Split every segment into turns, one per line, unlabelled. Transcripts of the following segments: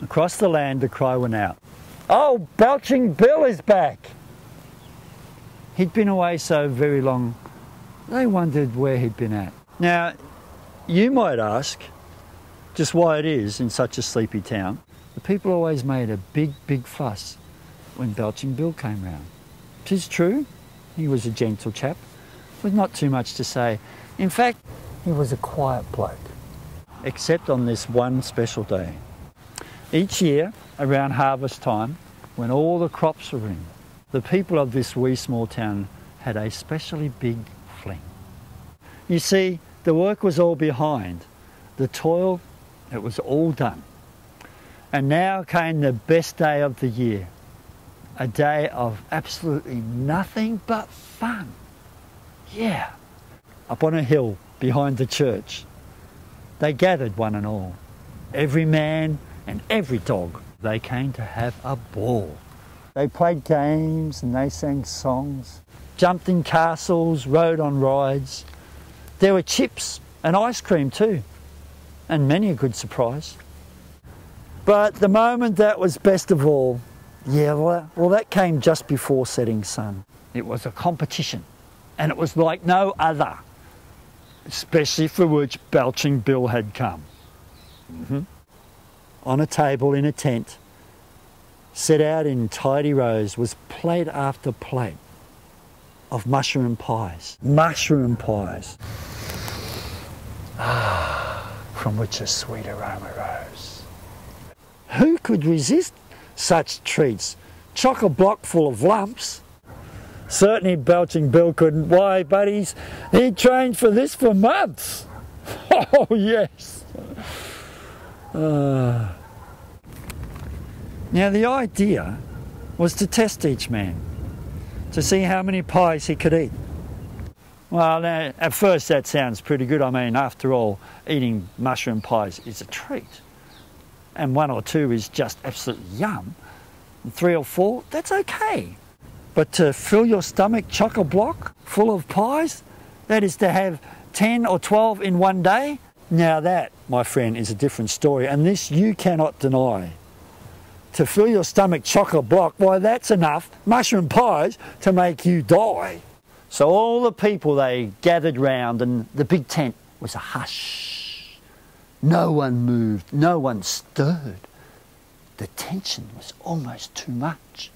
Across the land, the cry went out, "Oh, Belching Bill is back!" He'd been away so very long, they wondered where he'd been at. Now, you might ask just why it is in such a sleepy town. The people always made a big, big fuss when Belching Bill came round. 'Tis true, he was a gentle chap with not too much to say. In fact, he was a quiet bloke, except on this one special day. Each year, around harvest time, when all the crops were in, the people of this wee small town had a specially big fling. You see, the work was all behind. The toil, it was all done. And now came the best day of the year. A day of absolutely nothing but fun. Yeah. Up on a hill behind the church, they gathered one and all. Every man and every dog. They came to have a ball. They played games and they sang songs, jumped in castles, rode on rides. There were chips and ice cream too, and many a good surprise. But the moment that was best of all, well, that came just before setting sun. It was a competition, and it was like no other, especially for which Belching Bill had come. On a table in a tent, set out in tidy rows, was plate after plate of mushroom pies. Mushroom pies, from which a sweet aroma rose. Who could resist such treats? Chock-a-block full of lumps. Certainly Belching Bill couldn't. Why, buddies, he trained for this for months. Oh, yes. Now, the idea was to test each man, to see how many pies he could eat. Well, now, at first that sounds pretty good. I mean, after all, eating mushroom pies is a treat. And one or two is just absolute yum. And 3 or 4, that's okay. But to fill your stomach chock-a-block full of pies, that is to have 10 or 12 in one day, now that, my friend, is a different story, and this you cannot deny. To fill your stomach chock-a-block, why, that's enough mushroom pies to make you die. So all the people, they gathered round, and the big tent was a hush. No one moved, no one stirred. The tension was almost too much.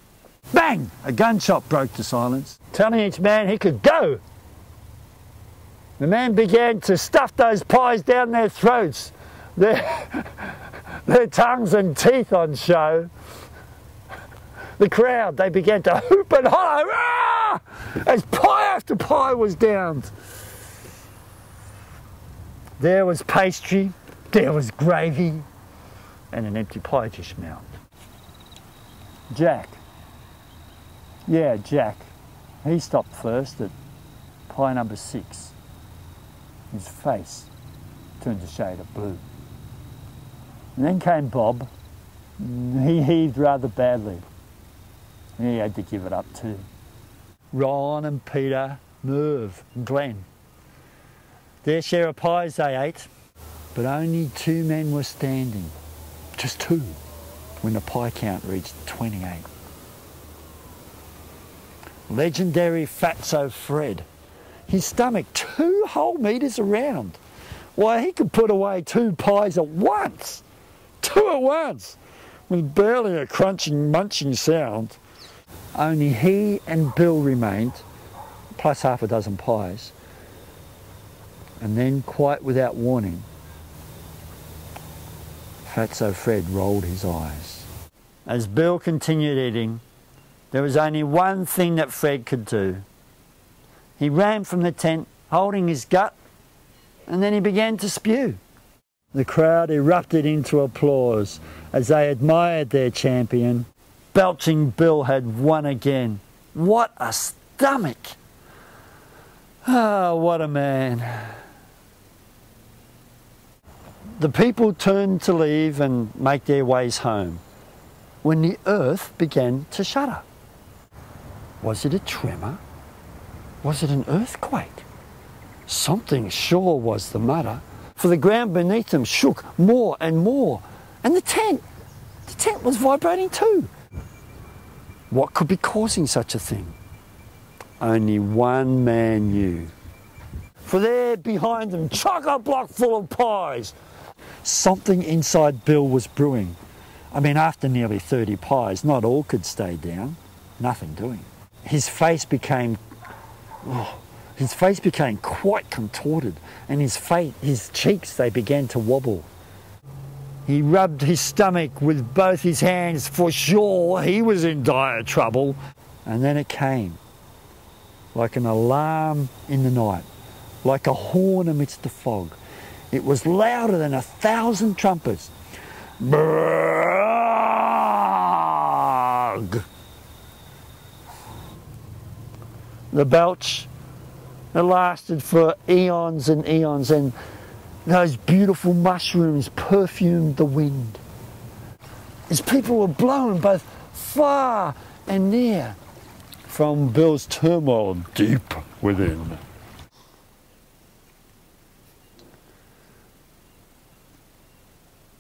Bang! A gunshot broke the silence, telling each man he could go. The men began to stuff those pies down their throats, their tongues and teeth on show. The crowd, they began to hoop and holler, "Ah!" as pie after pie was downed. There was pastry, there was gravy, and an empty pie dish mouth. Jack, he stopped first at pie number 6. His face turned a shade of blue. And then came Bob. He heaved rather badly. He had to give it up too. Ron and Peter, Merv and Glenn. Their share of pies they ate, but only 2 men were standing. Just 2, when the pie count reached 28. Legendary Fatso Fred. His stomach 2 whole metres around. Why, he could put away 2 pies at once. 2 at once, with barely a crunching, munching sound. Only he and Bill remained, plus half a dozen pies. And then, quite without warning, Fatso Fred rolled his eyes. As Bill continued eating, there was only one thing that Fred could do. He ran from the tent, holding his gut, and then he began to spew. The crowd erupted into applause as they admired their champion. Belching Bill had won again. What a stomach! Ah, what a man. The people turned to leave and make their ways home when the earth began to shudder. Was it a tremor? Was it an earthquake? Something sure was the matter, for the ground beneath them shook more and more, and the tent The tent was vibrating too. What could be causing such a thing? Only one man knew. For there behind them, chock-a-block full of pies. Something inside Bill was brewing. I mean, after nearly 30 pies, not all could stay down. Nothing doing. His face became quite contorted, and his cheeks, they began to wobble. He rubbed his stomach with both his hands, for sure he was in dire trouble. And then it came, like an alarm in the night, like a horn amidst the fog. It was louder than 1,000 trumpets. Brrrg! The belch, it lasted for eons and eons, and those beautiful mushrooms perfumed the wind. As people were blown both far and near from Bill's turmoil deep within.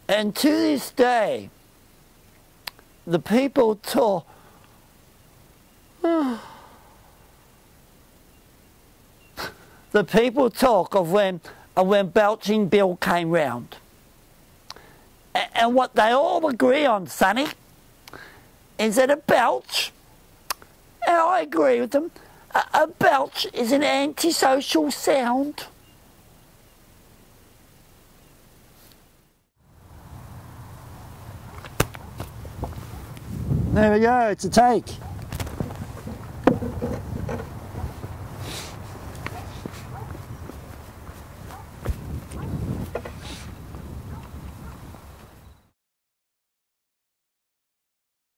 And to this day, the people talk. The people talk of when Belching Bill came round. And what they all agree on, Sonny, is that a belch, and I agree with them, a belch is an antisocial sound. There we go, it's a take.